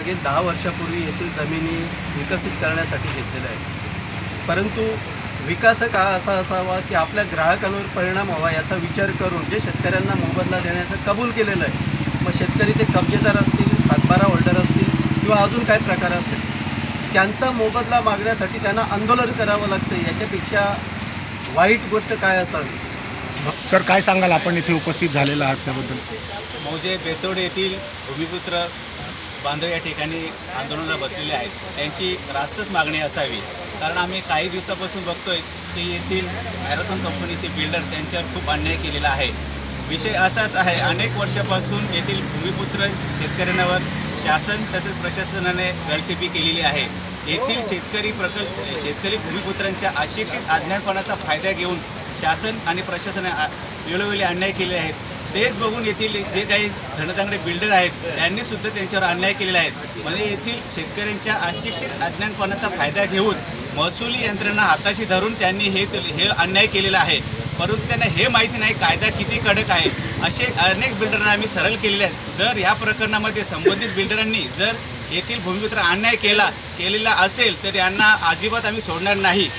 मागील 10 वर्षापूर्वी येथील जमिनी विकसित करण्यासाठी घेतलेल्या आहेत. परंतु विकास का असा असावा की आपल्या ग्राहकांवर परिणाम व्हावा याचा विचार करून जे शेतकऱ्यांना मोबदला देण्याचं कबूल केलेलं आहे, मग शेतकरी ते कब्जेदार असतील, 7/12 होल्डर असतील किंवा अजून काय प्रकार असेल, त्यांचा मोबदला मागण्यासाठी त्यांना आंदोलन करावं लागतं. याच्यापेक्षा वाईट गोष्ट काय असावी? सर, काय सांगाल, आपण इथे उपस्थित झालेला आहात त्याबद्दल? मौजे बेतोड येथील भूमिपुत्र बांधव या ठिकाणी आंदोलनाला बसलेले आहेत. त्यांची रास्तच मागणी असावी, कारण आम्ही काही दिवसापासून बघतोय की येथील मॅरेथॉन कंपनीचे बिल्डर त्यांच्यावर खूप अन्याय केलेला आहे. विषय असाच आहे, अनेक वर्षापासून येथील भूमिपुत्र शेतकऱ्यांवर शासन तसेच प्रशासनाने गळचेपी केलेली आहे. येथील शेतकरी भूमिपुत्रांच्या अशिक्षित अज्ञानपणाचा फायदा घेऊन शासन आणि प्रशासनाने वेळोवेळी अन्याय केले आहेत. तेच बघून येथील जे काही धनदांगडे बिल्डर आहेत त्यांनीसुद्धा त्यांच्यावर अन्याय केलेला आहे. म्हणजे येथील शेतकऱ्यांच्या अशिक्षित अज्ञानपणाचा फायदा घेऊन महसुली यंत्रणा हाताशी धरून त्यांनी हे अन्याय केलेला आहे. परंतु त्यांना हे माहिती नाही कायदा किती कडक आहे. असे अनेक बिल्डरांना आम्ही सरळ केलेले आहेत. जर या प्रकरणामध्ये संबंधित बिल्डरांनी जर येथील भूमिपुत्र अन्याय केलेला असेल तर यांना अजिबात आम्ही सोडणार नाही.